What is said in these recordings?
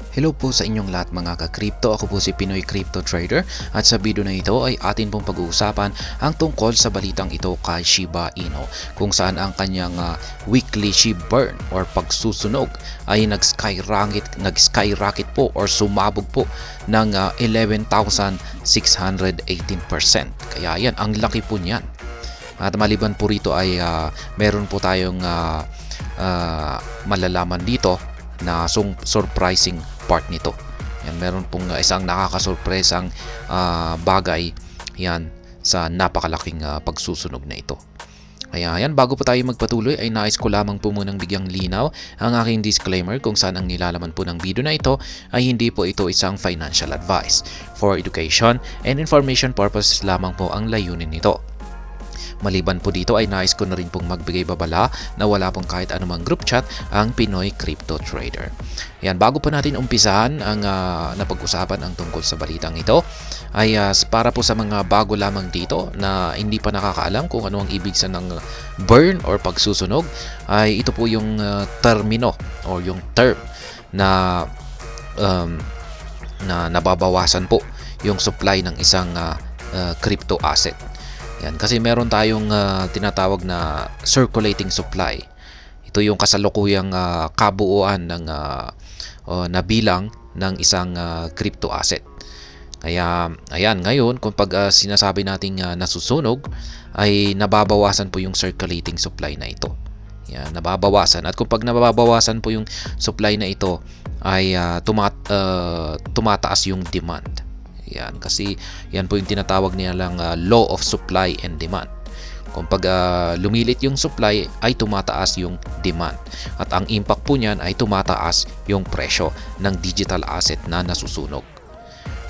Hello po sa inyong lahat mga ka-crypto. Ako po si Pinoy Crypto Trader at sa video na ito ay atin pong pag-uusapan ang tungkol sa balitang ito kay Shiba Inu, kung saan ang kanyang weekly SHIB burn or pagsusunog ay nag-skyrocket po or sumabog po ng 11,618%. Kaya yan, ang laki po niyan. At maliban po rito ay meron po tayong malalaman dito na surprising part nito. Yan, meron pong isang nakakasurpresang bagay yan sa napakalaking pagsusunog na ito. Kaya yan, bago po tayo magpatuloy ay nais ko lamang po munang bigyang linaw ang aking disclaimer kung saan ang nilalaman po ng video na ito ay hindi po ito isang financial advice. For education and information purposes lamang po ang layunin nito. Maliban po dito ay nais ko na rin pong magbigay babala na wala pong kahit anumang group chat ang Pinoy Crypto Trader. Yan, bago po natin umpisahan ang napag-usapan ang tungkol sa balitang ito ay para po sa mga bago lamang dito na hindi pa nakakaalam kung ano ang ibig sabihin ng burn or pagsusunog, ay ito po yung termino o yung term na nababawasan po yung supply ng isang crypto asset. Yan, kasi meron tayong tinatawag na circulating supply. Ito yung kasalukuyang kabuuan ng nabilang ng isang crypto asset. Kaya ayan, ngayon kung pag sinasabi nating nasusunog ay nababawasan po yung circulating supply na ito. Yan, nababawasan. At kung pag nababawasan po yung supply na ito ay tumataas yung demand. Yan, kasi yan po yung tinatawag nilang law of supply and demand. Kung pag lumilit yung supply ay tumataas yung demand. At ang impact po niyan ay tumataas yung presyo ng digital asset na nasusunog.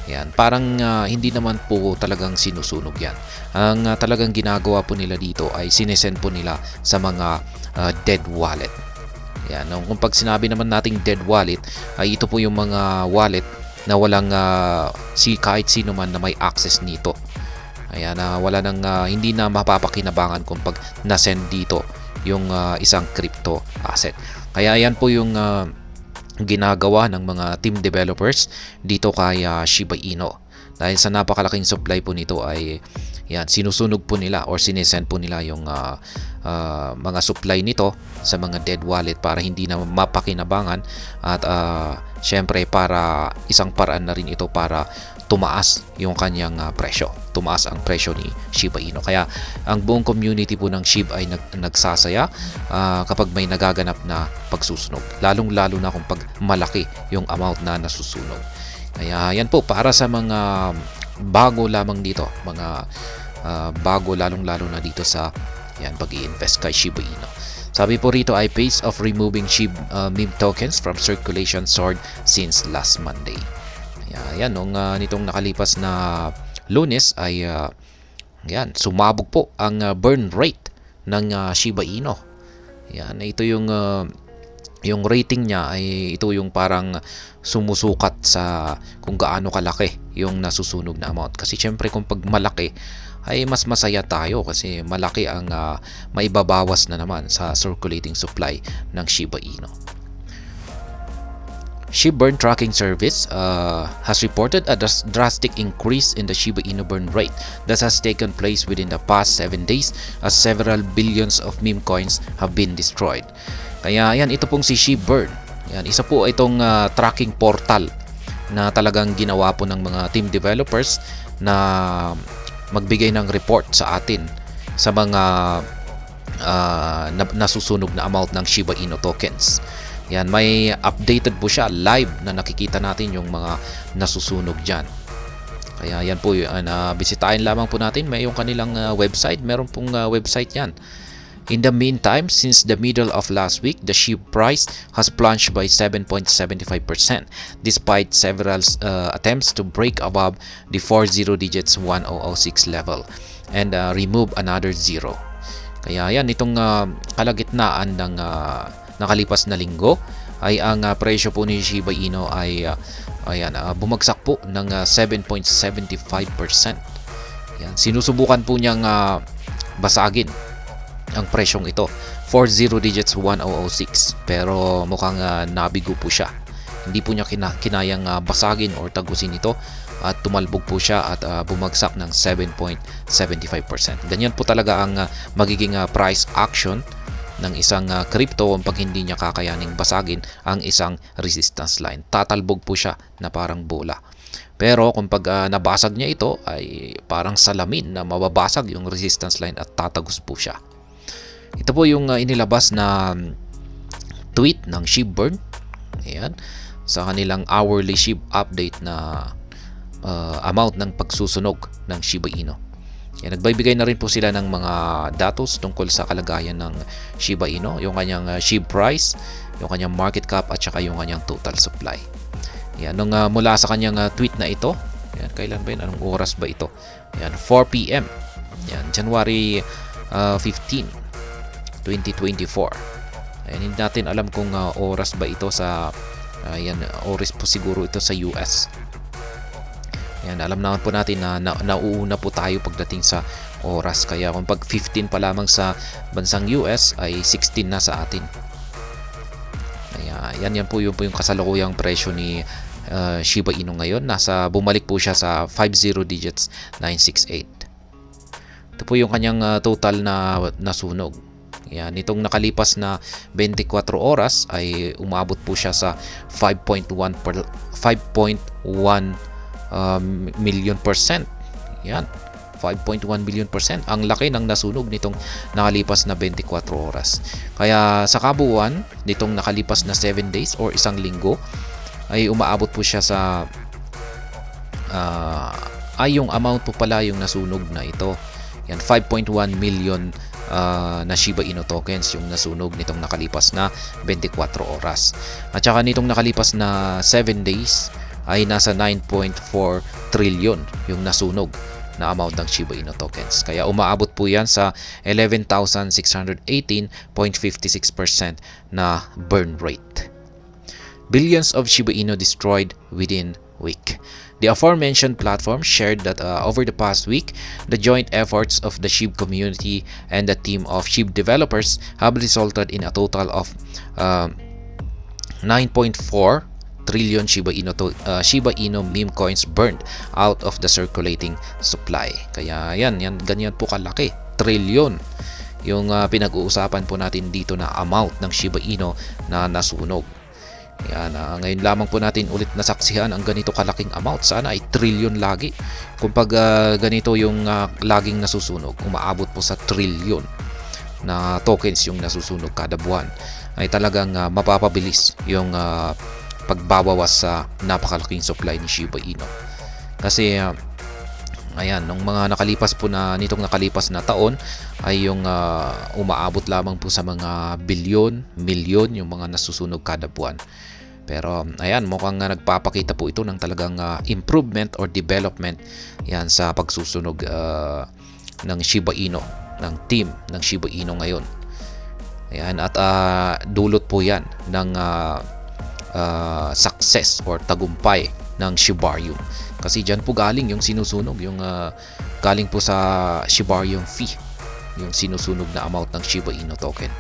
Yan, parang hindi naman po talagang sinusunog yan. Ang talagang ginagawa po nila dito ay sinesend po nila sa mga dead wallet. Yan, kung pag sinabi naman nating dead wallet ay ito po yung mga wallet na walang kahit sino man na may access nito. Ayan, wala nang hindi na mapapakinabangan kung pag na-send dito yung isang crypto asset. Kaya ayan po yung ginagawa ng mga team developers dito kay Shiba Inu. Dahil sa napakalaking supply po nito ay yan, sinusunog po nila or sinesend po nila yung mga supply nito sa mga dead wallet para hindi na mapakinabangan at syempre para isang paraan na rin ito para tumaas yung kanyang presyo. Tumaas ang presyo ni Shiba Inu. Kaya ang buong community po ng SHIB ay nagsasaya kapag may nagaganap na pagsusunog. Lalong-lalo na kung pag malaki yung amount na nasusunog. Kaya yan po para sa mga bago lamang dito, mga bago lalong-lalo na dito sa yan pag-i-invest kay Shiba Inu. Sabi po rito ay pace of removing SHIB meme tokens from circulation soared since last Monday. Yan, nitong nakalipas na Lunes ay yan, sumabog po ang burn rate ng Shiba Inu. Yan, ito yung rating niya ay ito yung parang sumusukat sa kung gaano kalaki yung nasusunog na amount. Kasi syempre kung pag malaki ay mas masaya tayo kasi malaki ang maibabawas na naman sa circulating supply ng Shiba Inu. SHIB Burn Tracking Service has reported a drastic increase in the Shiba Inu burn rate that has taken place within the past 7 days as several billions of meme coins have been destroyed. Kaya yan, ito pong si SHIB Burn. Yan, isa po itong tracking portal na talagang ginawa po ng mga team developers na magbigay ng report sa atin sa mga nasusunog na amount ng Shiba Inu tokens. Yan, may updated po siya live na nakikita natin yung mga nasusunog dyan. Kaya yan po, bisitahin lamang po natin. May yung kanilang website. Meron pong website yan. In the meantime, since the middle of last week, the SHIB price has plunged by 7.75% despite several attempts to break above the 40 digits 1006 level and remove another zero. Kaya yan, itong kalagitnaan ng nakalipas na linggo ay ang presyo po ni Shiba Inu ay bumagsak po ng 7.75%. Yan, sinusubukan po niyang basagin ang presyong ito 40 digits 1006 pero mukhang nabigo po siya. hindi po niya kinayang basagin or tagusin ito at tumalbog po siya at bumagsak ng 7.75%. Ganyan po talaga ang magiging price action ng isang crypto pag hindi niya kakayaning basagin ang isang resistance line. Tatalbog po siya na parang bola. Pero kung pag nabasag niya ito ay parang salamin na mababasag yung resistance line at tatagos po siya. Ito po yung inilabas na tweet ng Shibburn. Ayan, sa kanilang hourly SHIB update na amount ng pagsusunog ng Shiba Inu. Yan, nagbibigay na rin po sila ng mga datos tungkol sa kalagayan ng Shiba Inu, yung kanyang SHIB price, yung kanyang market cap at saka yung kanyang total supply. Yan, nung mula sa kanyang tweet na ito, yan, kailan ba yun? Anong oras ba ito? Yan, 4 PM. Yan, January 15, 2024. Ayan, hindi natin alam kung oras ba ito sa yan, oras po siguro ito sa US. Yan, alam naman po natin na nauuna po tayo pagdating sa oras. Kaya kung pag 15 pa lamang sa bansang US ay 16 na sa atin. Kaya yan po yung kasalukuyang presyo ni Shiba Inu ngayon. Bumalik po siya sa 50 digits 968. Ito po yung kanyang total na nasunog. Yan, itong nakalipas na 24 oras ay umabot po siya sa 5.1 million %. Yan, 5.1 million %. Ang laki ng nasunog nitong nakalipas na 24 oras. Kaya sa kabuuan nitong nakalipas na 7 days or isang linggo ay umaabot po siya sa yung amount po pala yung nasunog na ito. Yan, 5.1 million na Shiba Inu tokens yung nasunog nitong nakalipas na 24 oras. At saka nitong nakalipas na 7 days ay nasa 9.4 trillion yung nasunog na amount ng Shiba Inu tokens. Kaya umaabot po yan sa 11,618.56% na burn rate. Billions of Shiba Inu destroyed within week. The aforementioned platform shared that over the past week, the joint efforts of the SHIB community and the team of SHIB developers have resulted in a total of 9.4 trillion Shiba Inu meme coins burned out of the circulating supply. Kaya yan ganyan po kalaki, trillion yung pinag-uusapan po natin dito na amount ng Shiba Inu na nasunog. Yan, ngayon lamang po natin ulit nasaksihan ang ganito kalaking amount. Sana ay trillion lagi. Kung pag ganito yung laging nasusunog, umaabot po sa trillion na tokens yung nasusunog kada buwan, ay talagang mapapabilis yung pagbabawas sa napakalaking supply ni Shiba Inu. Kasi ayan, nung mga nitong nakalipas na taon ay yung umaabot lamang po sa mga bilyon, milyon yung mga nasusunog kada buwan. Pero ayan, mukhang nagpapakita po ito ng talagang improvement or development yan sa pagsusunog ng Shiba Inu, ng team ng Shiba Inu ngayon. Ayan, at dulot po yan ng success or tagumpay ng Shibarium. Kasi dyan po galing yung sinusunog, yung galing po sa Shibarium fee, yung sinusunog na amount ng Shiba Inu token.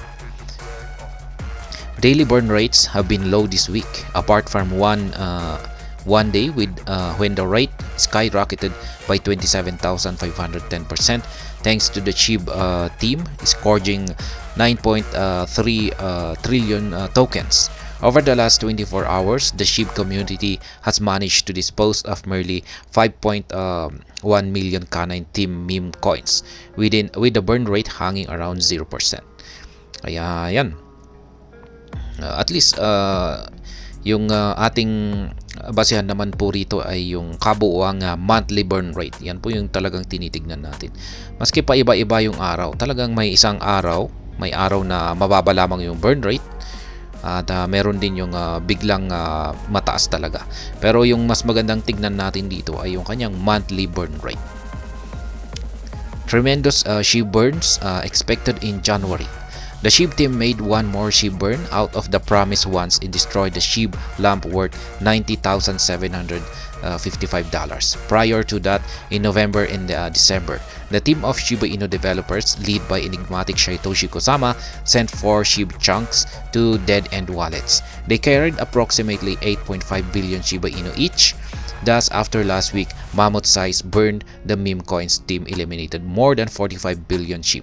Daily burn rates have been low this week, apart from one day when the rate skyrocketed by 27,510% thanks to the SHIB team scourging 9.3 trillion tokens. Over the last 24 hours, the SHIB community has managed to dispose of merely 5.1 million Canine Team meme coins with the burn rate hanging around 0%. Kaya yan. At least yung ating basehan naman po rito ay yung kabuuang monthly burn rate. Yan po yung talagang tinitignan natin. Maski pa iba-iba yung araw, talagang may araw na mababa lamang yung burn rate. At meron din yung biglang mataas talaga. Pero yung mas magandang tignan natin dito ay yung kanyang monthly burn rate. Tremendous SHIB burns expected in January. The SHIB team made one more SHIB burn out of the promised ones and destroyed the SHIB lamp worth $90,755. Prior to that, in November and December, the team of Shiba Inu developers, led by enigmatic Satoshi Kusama, sent 4 SHIB chunks to dead-end wallets. They carried approximately 8.5 billion Shiba Inu each. Thus, after last week, Mammoth Size burned, the meme coins team eliminated more than 45 billion SHIB.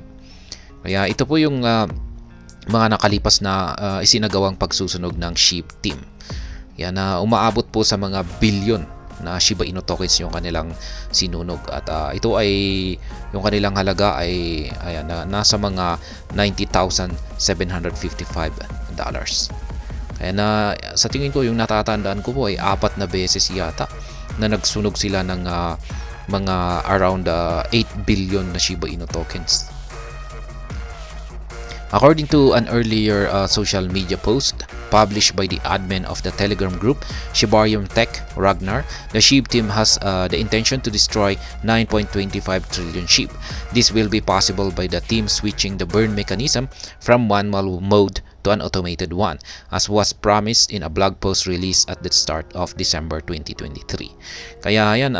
Kaya ito po yung mga nakalipas na isinagawang pagsusunog ng SHIB team. Yan na umaabot po sa mga bilyon na Shiba Inu tokens yung kanilang sinunog, at ito ay yung kanilang halaga ay nasa mga $90,755. Kaya na sa tingin ko, yung natatandaan ko po ay 4 na beses yata na nagsunog sila ng mga around 8 billion na Shiba Inu tokens. According to an earlier social media post published by the admin of the Telegram group Shibarium Tech, Ragnar, the SHIB team has the intention to destroy 9.25 trillion SHIB. This will be possible by the team switching the burn mechanism from manual mode to an automated one, as was promised in a blog post released at the start of December 2023. Kaya yan,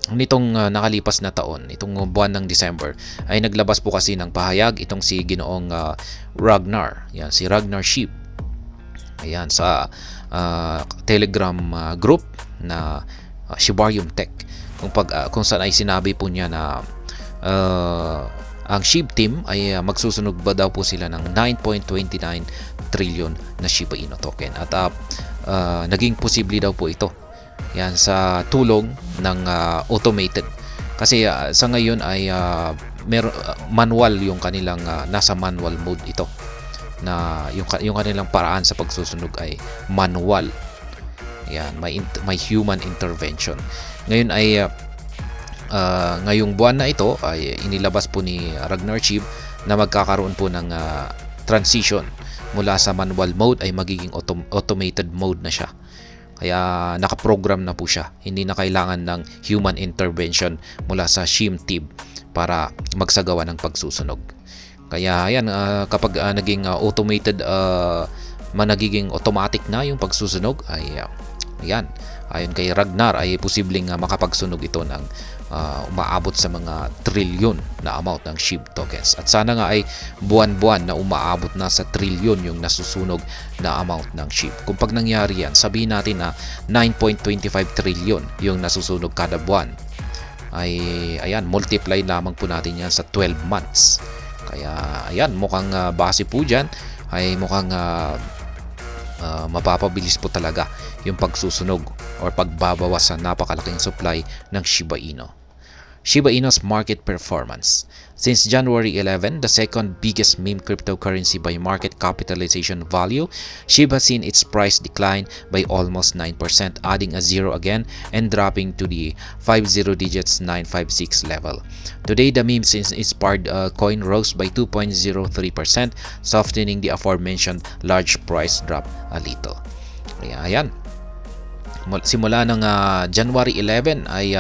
nitong nakalipas na taon, itong buwan ng December, ay naglabas po kasi ng pahayag itong si Ginoong Ragnar. Yan, si Ragnar SHIB. Ayan, sa Telegram group na Shibarium Tech. Kung saan ay sinabi po niya na ang SHIB team ay magsusunog ba daw po sila ng 9.29 trillion na Shiba Inu token, at naging posible daw po ito yan sa tulong ng automated, kasi sa ngayon ay manual yung kanilang nasa manual mode ito, na yung kanilang paraan sa pagsusunog ay manual. Yan, may human intervention. Ngayon ay ngayong buwan na ito ay inilabas po ni Ragnar SHIB na magkakaroon po ng transition mula sa manual mode ay magiging automated mode na siya. Kaya nakaprogram na po siya. Hindi na kailangan ng human intervention mula sa SHIB team para magsagawa ng pagsusunog. Kaya ayan, kapag naging automated, nagiging automatic na yung pagsusunog, ay ayan, ayon kay Ragnar ay posibleng makapagsunog ito ng umaabot sa mga trilyon na amount ng SHIB tokens. At sana nga ay buwan-buwan na umaabot na sa trilyon yung nasusunog na amount ng SHIB. Kung pag nangyari yan, sabihin natin na 9.25 trillion yung nasusunog kada buwan, ay ayan, multiply lamang po natin yan sa 12 months. Kaya ayan, mukhang base po dyan ay mukhang mapapabilis po talaga yung pagsusunog or pagbabawas sa napakalaking supply ng Shiba Inu. Shiba Inu's market performance. Since January 11, the second biggest meme cryptocurrency by market capitalization value, SHIB has seen its price decline by almost 9%, adding a zero again and dropping to the 50 digits 956 level. Today, the meme inspired coin rose by 2.03%, softening the aforementioned large price drop a little. Ayan. Simula ng January 11 ay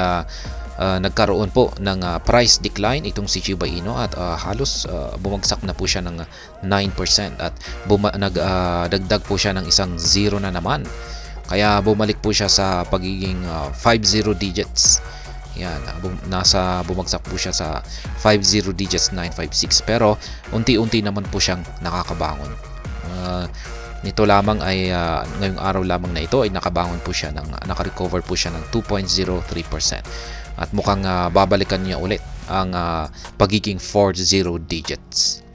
nagkaroon po ng price decline itong si Shiba Inu, at halos bumagsak na po siya ng 9% at nagdagdag po siya ng isang zero na naman. Kaya bumalik po siya sa pagiging 50 digits. Yan, bumagsak po siya sa 50 digits 956, pero unti-unti naman po siyang nakakabangon. Nito lamang ay ngayong araw lamang na ito ay nakabangon po siya naka-recover po siya ng 2.03%. At mukhang babalikan niya ulit ang pagiging 40 digits.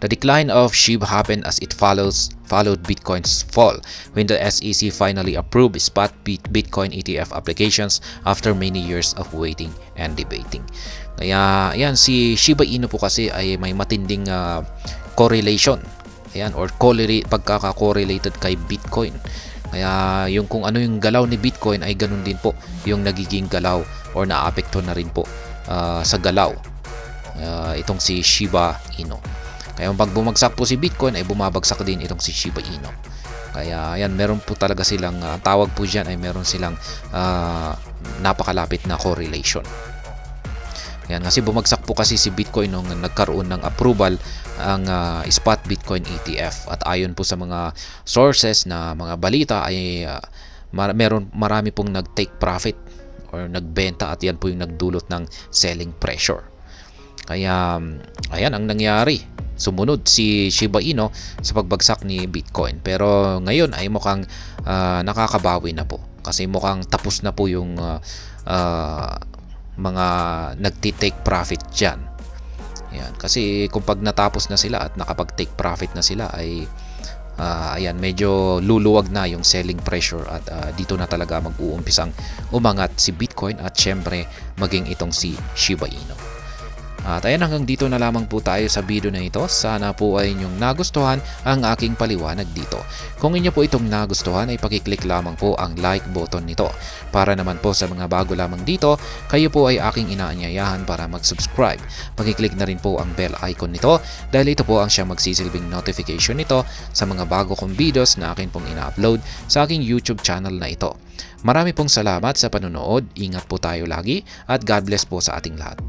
The decline of SHIB happened as it followed Bitcoin's fall when the SEC finally approved spot Bitcoin ETF applications after many years of waiting and debating. Kaya yan, si Shiba Inu po kasi ay may matinding correlation. Ayan, or pagkaka-correlated kay Bitcoin. Kaya yung kung ano yung galaw ni Bitcoin ay ganun din po yung nagiging galaw or naapekto na rin po sa galaw itong si Shiba Inu. Kaya pag bumagsak po si Bitcoin ay bumabagsak din itong si Shiba Inu. Kaya ayan, meron po talaga silang tawag po dyan ay meron silang napakalapit na correlation. Yan, kasi bumagsak po kasi si Bitcoin nung nagkaroon ng approval ang spot Bitcoin ETF. At ayon po sa mga sources na mga balita ay marami pong nag-take profit or nagbenta at yan po yung nagdulot ng selling pressure. Kaya ayan ang nangyari. Sumunod si Shiba Inu sa pagbagsak ni Bitcoin. Pero ngayon ay mukhang nakakabawi na po. Kasi mukhang tapos na po yung mga nagti-take profit dyan. Ayan. Kasi kung pag natapos na sila at nakapag-take profit na sila ay ayan, medyo luluwag na yung selling pressure at dito na talaga mag-uumpisang umangat si Bitcoin at syempre maging itong si Shiba Inu. At ayan, hanggang dito na lamang po tayo sa video na ito. Sana po ay inyong nagustuhan ang aking paliwanag dito. Kung inyo po itong nagustuhan ay pakiclick lamang po ang like button nito. Para naman po sa mga bago lamang dito, kayo po ay aking inaanyayahan para mag-subscribe. Pakiclick na rin po ang bell icon nito dahil ito po ang siyang magsisilbing notification nito sa mga bago kong videos na akin pong ina-upload sa aking YouTube channel na ito. Marami pong salamat sa panonood, ingat po tayo lagi at God bless po sa ating lahat.